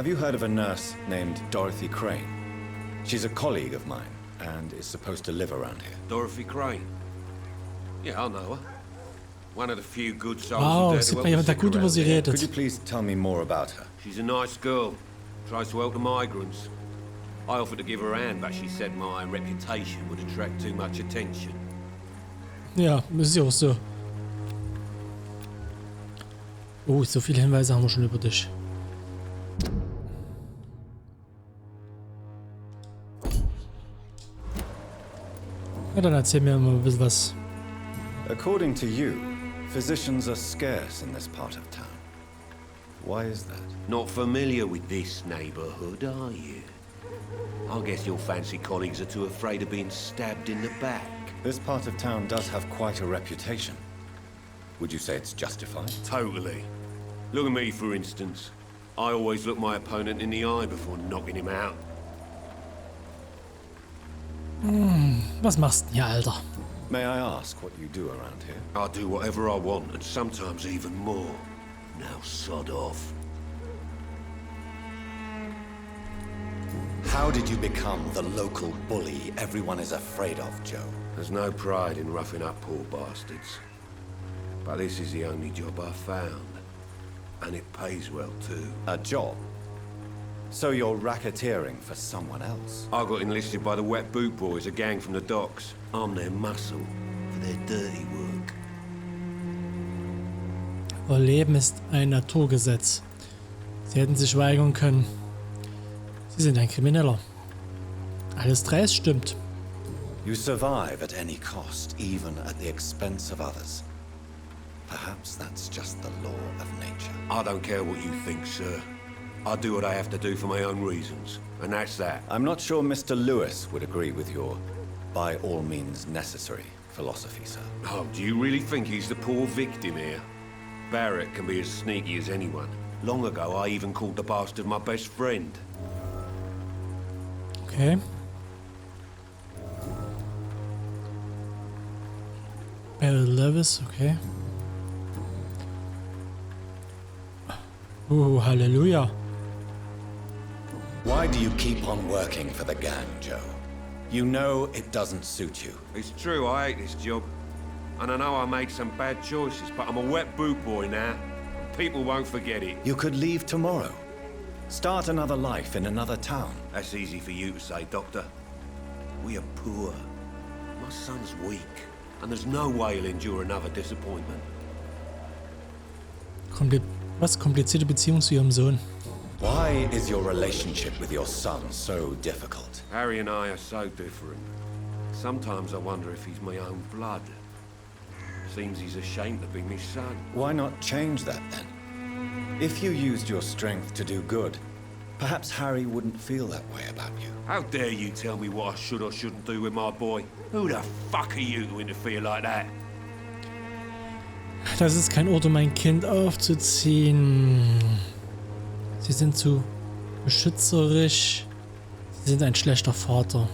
Have you heard of a nurse named Dorothy Crane? She's a colleague of mine and is supposed to live around here. Dorothy Crane? Yeah, I know her. One of the few good souls Wow, who dare sieht to man help jemand, der the gut sick über sie around here. Could you redet. please tell me more about her? She's a nice girl. Tries to help the migrants. I offered to give her a hand, but she said my reputation would attract too much attention. Ja, ist ja auch so. Oh, so viele Hinweise haben wir schon über dich. Na dann erzähl mir mal ein bisschen was. According to you, physicians are scarce in this part of town. Why is that? Not familiar with this neighborhood, are you? I guess your fancy colleagues are too afraid of being stabbed in the back. This part of town does have quite a reputation. Would you say it's justified? Totally. Look at me, for instance. I always look my opponent in the eye before knocking him out. Was machst du denn hier, Alter? May I ask what you do around here? I do whatever I want, and sometimes even more. Now sod off. How did you become the local bully everyone is afraid of, Joe? There's no pride in roughing up poor bastards. But this is the only job I found. And it pays well, too. A job? So you're racketeering for someone else? I got enlisted by the Wet Boot Boys, a gang from the docks. I'm their muscle for their dirty work. Überleben ist ein Naturgesetz. Sie hätten sich weigern können. Sie sind ein Krimineller. Alles dreist stimmt. You survive at any cost, even at the expense of others. Perhaps that's just the law of nature. I don't care what you think, sir. I do what I have to do for my own reasons, and that's that. I'm not sure Mr. Lewis would agree with your by all means necessary philosophy, sir. Oh, do you really think he's the poor victim here? Barrett can be as sneaky as anyone. Long ago, I even called the bastard my best friend. Okay. Lewis, okay. Hallelujah. Why do you keep on working for the gang, Joe? You know it doesn't suit you. It's true, I hate this job. And I know I made some bad choices, but I'm a wet boot boy now. And people won't forget it. You could leave tomorrow. Start another life in another town. That's easy for you to say, Doctor. We are poor. My son's weak. And there's no way he'll endure another disappointment. Komplizierte Beziehung zu ihrem Sohn. Why is your relationship with your son so difficult? Harry and I are so different. Sometimes I wonder if he's my own blood. Seems he's ashamed to be my son. Why not change that then? If you used your strength to do good, perhaps Harry wouldn't feel that way about you. How dare you tell me what I should or shouldn't do with my boy? Who the fuck are you to interfere like that? Das ist kein Ort, um ein Kind aufzuziehen. Sie sind zu beschützerisch. Sie sind ein schlechter Vater.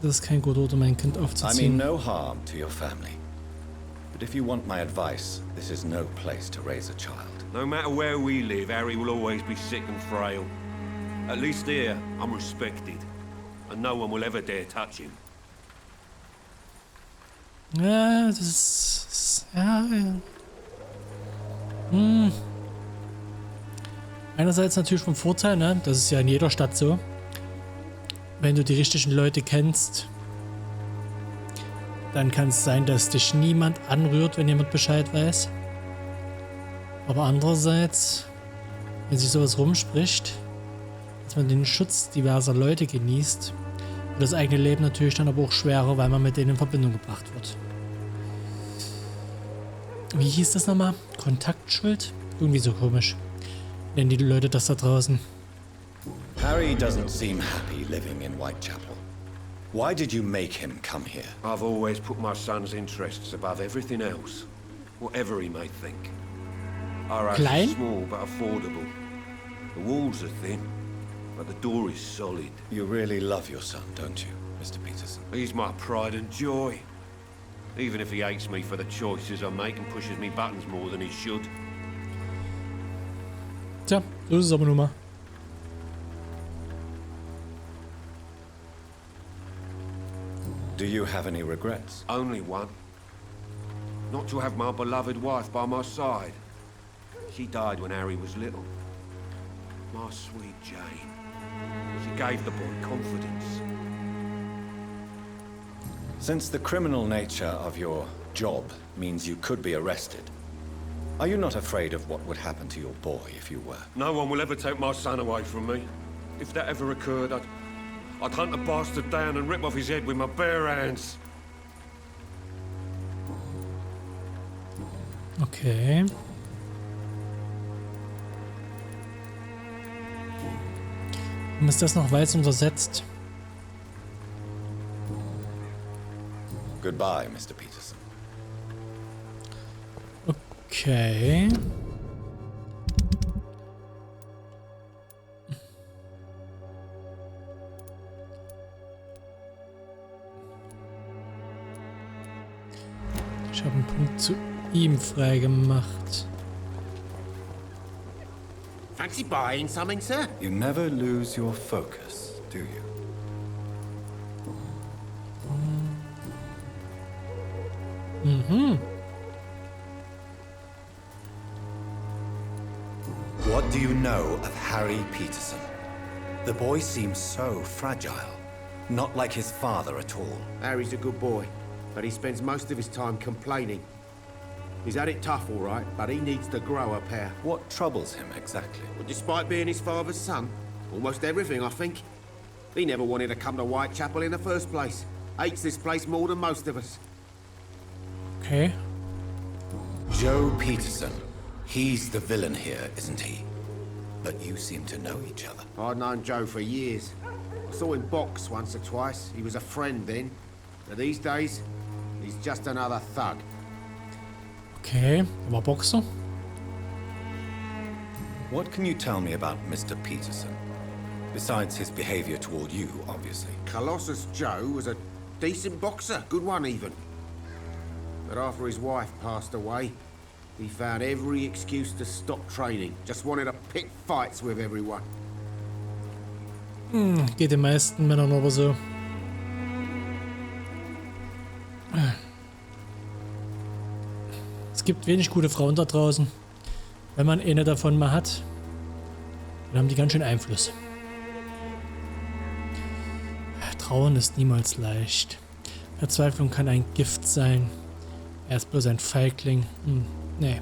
Das ist kein guter Ort, um ein Kind I mean aufzuziehen. no harm to your family. But if you want my advice, this is no place to raise a child. No matter where we live, Harry will always be sick and frail. At least here, I'm respected. And no one will ever dare touch him. Ja, das ist... Ja. Einerseits natürlich vom Vorteil, ne? Das ist ja in jeder Stadt so. Wenn du die richtigen Leute kennst, dann kann es sein, dass dich niemand anrührt, wenn jemand Bescheid weiß. Aber andererseits, wenn sich sowas rumspricht, dass man den Schutz diverser Leute genießt, wird das eigene Leben natürlich dann aber auch schwerer, weil man mit denen in Verbindung gebracht wird. Wie hieß das nochmal? Kontaktschuld? Irgendwie so komisch. Nennen die Leute das da draußen. Harry doesn't seem happy living in Whitechapel. Why did you make him come here? I've always put my son's interests above everything else, whatever he may think. Our house Klein? is small but affordable. The walls are thin, but the door is solid. You really love your son, don't you, Mr. Peterson? He's my pride and joy. Even if he hates me for the choices I make and pushes me buttons more than he should. Tja, so ist es aber nun mal. Do you have any regrets? Only one. Not to have my beloved wife by my side. She died when Harry was little. My sweet Jane. She gave the boy confidence. Since the criminal nature of your job means you could be arrested, are you not afraid of what would happen to your boy if you were? No one will ever take my son away from me. If that ever occurred, I'd hunt the bastard down and rip off his head with my bare hands. Okay. Und ist das noch weiß untersetzt? Goodbye, Mr. Peterson. Okay. Ich habe einen Punkt zu ihm freigemacht. Fancy buying something, sir? You never lose your focus, do you? What do you know of Harry Peterson? The boy seems so fragile. Not like his father at all. Harry's a good boy, but he spends most of his time complaining. He's had it tough, all right, but he needs to grow a pair. What troubles him exactly? Well, despite being his father's son, almost everything, I think. He never wanted to come to Whitechapel in the first place. Hates this place more than most of us. Okay. Joe Peterson. He's the villain here, isn't he? But you seem to know each other. I'd known Joe for years. I saw him box once or twice. He was a friend then. But these days, he's just another thug. Okay, er war Boxer. What can you tell me about Mr. Peterson? Besides his behavior toward you, obviously. Colossus Joe was a decent boxer, good one even. But after his wife passed away, he found every excuse to stop training. Just wanted to pick fights with everyone. Geht den meisten Männern aber so. Es gibt wenig gute Frauen da draußen. Wenn man eine davon mal hat, dann haben die ganz schön Einfluss. Trauern ist niemals leicht. Verzweiflung kann ein Gift sein. Er ist bloß ein Feigling. Nee.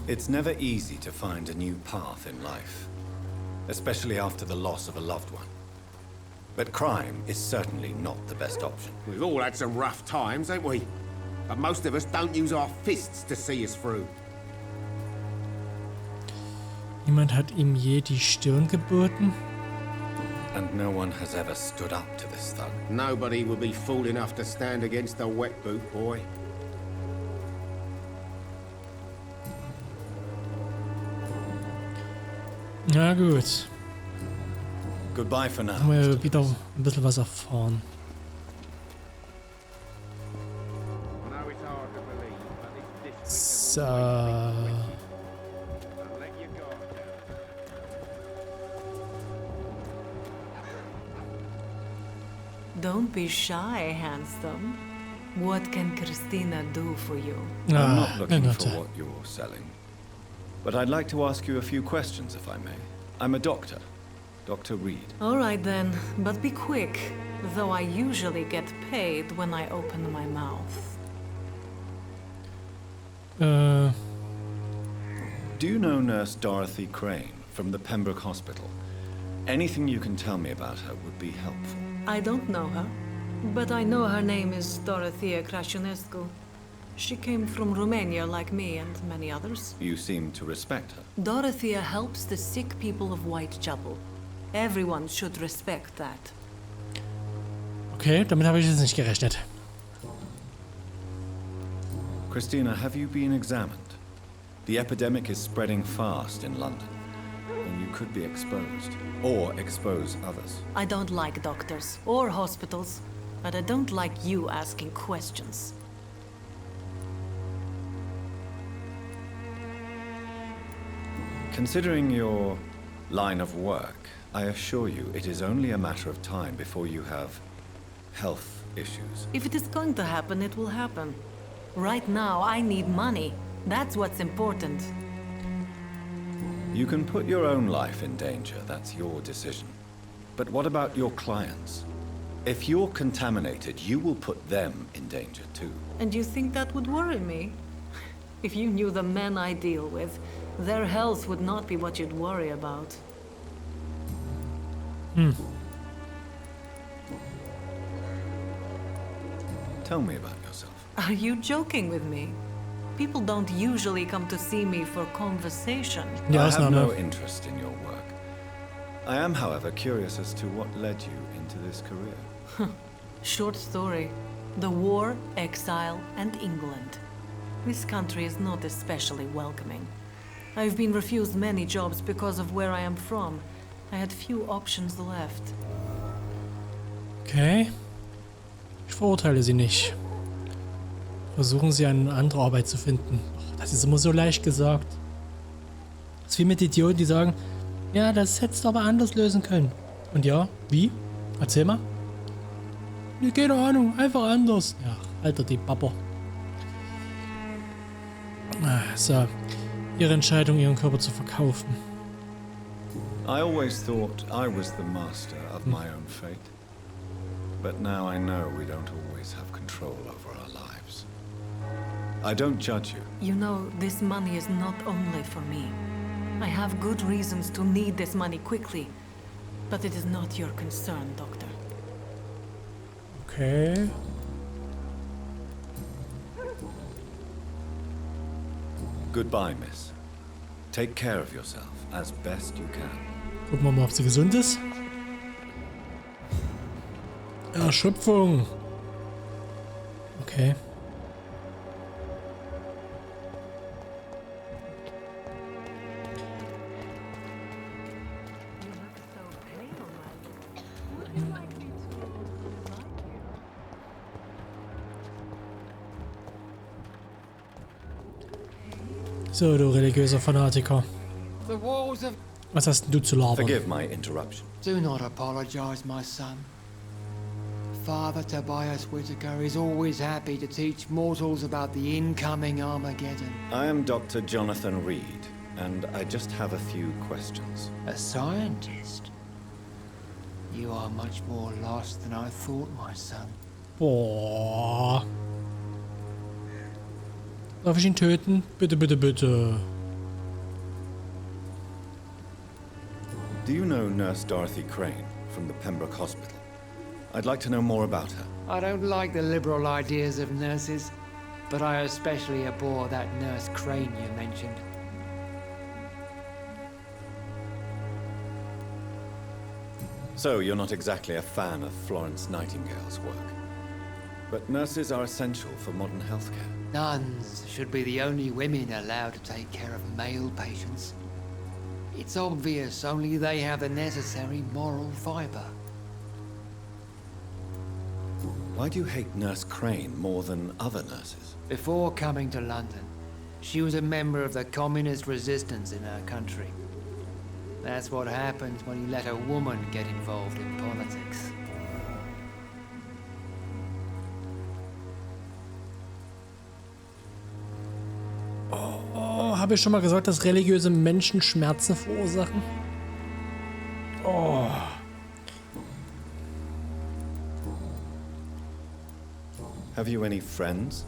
It's never easy to find a new path in life, especially after the loss of a loved one. But crime is certainly not the best option. We've all had some rough times, ain't we? But most of us don't use our fists to see us through. Niemand hat ihm je die Stirn geboten. And no one has ever stood up to this thug. Nobody would be fool enough to stand against a wet boot boy. Na gut. Goodbye for now. Haben wir wieder ein bisschen was erfahren. So. Don't be shy, handsome. What can Christina do for you? I'm not looking na for gut. what you're selling. But I'd like to ask you a few questions, if I may. I'm a doctor. Dr. Reed. All right then, but be quick, though I usually get paid when I open my mouth. Do you know Nurse Dorothy Crane from the Pembroke Hospital? Anything you can tell me about her would be helpful. I don't know her, but I know her name is Dorothea Crasionescu. She came from Romania like me and many others. You seem to respect her. Dorothea helps the sick people of Whitechapel. Everyone should respect that. Okay, damit habe ich jetzt nicht gerechnet. Christina, have you been examined? The epidemic is spreading fast in London, and you could be exposed, or expose others. I don't like doctors or hospitals, but I don't like you asking questions. Considering your line of work, I assure you it is only a matter of time before you have health issues. If it is going to happen, it will happen. Right now, I need money. That's what's important. You can put your own life in danger, that's your decision. But what about your clients? If you're contaminated, you will put them in danger too. And you think that would worry me? If you knew the men I deal with, their health would not be what you'd worry about. Tell me about yourself. Are you joking with me? People don't usually come to see me for conversation. Die I have no Ausnahme. interest in your work. I am, however, curious as to what led you into this career. Short story. The war, exile, and England. This country is not especially welcoming. I've been refused many jobs because of where I am from. I had few options left. Okay. Ich verurteile sie nicht. Versuchen sie eine andere Arbeit zu finden. Och, das ist immer so leicht gesagt. Das ist wie mit Idioten, die sagen, ja, das hättest du aber anders lösen können. Und ja, wie? Erzähl mal. Nee, keine Ahnung, einfach anders. Ja, Alter, die Papa. So, ihre Entscheidung, ihren Körper zu verkaufen. I always thought I was the master of my own fate. But now I know we don't always have control over our lives. I don't judge you. You know, this money is not only for me. I have good reasons to need this money quickly. But it is not your concern, Doctor. Okay. Goodbye, miss. Take care of yourself as best you can. Gucken wir mal, ob sie gesund ist. Erschöpfung. Okay. So, du religiöser Fanatiker. The walls of... Was hast denn du zu labern? Forgive my interruption. Do not apologize, my son. Father Tobias Whitaker is always happy to teach mortals about the incoming Armageddon. I am Dr. Jonathan Reed, and I just have a few questions. A scientist? You are much more lost than I thought, my son. Boah. Darf ich ihn töten? Bitte, bitte, bitte. Do you know Nurse Dorothy Crane from the Pembroke Hospital? I'd like to know more about her. I don't like the liberal ideas of nurses, but I especially abhor that Nurse Crane you mentioned. So, you're not exactly a fan of Florence Nightingale's work. But nurses are essential for modern healthcare. Nuns should be the only women allowed to take care of male patients. It's obvious only they have the necessary moral fiber. Why do you hate Nurse Crane more than other nurses? Before coming to London, she was a member of the communist resistance in her country. That's what happens when you let a woman get involved in politics. Oh, habe ich schon mal gesagt, dass religiöse Menschen Schmerzen verursachen? Oh. Have you any friends?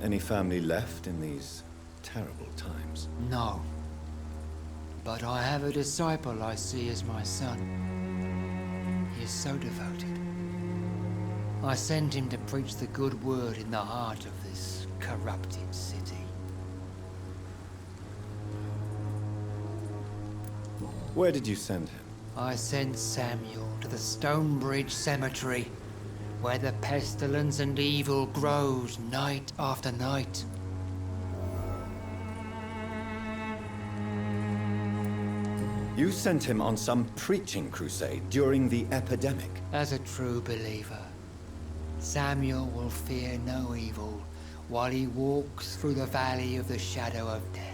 Any family left in these terrible times? No. But I have a disciple I see as my son. He is so devoted. I sent him to preach the good word in the heart of this corrupted city. Where did you send him? I sent Samuel to the Stonebridge Cemetery, where the pestilence and evil grows night after night. You sent him on some preaching crusade during the epidemic. As a true believer, Samuel will fear no evil while he walks through the valley of the shadow of death.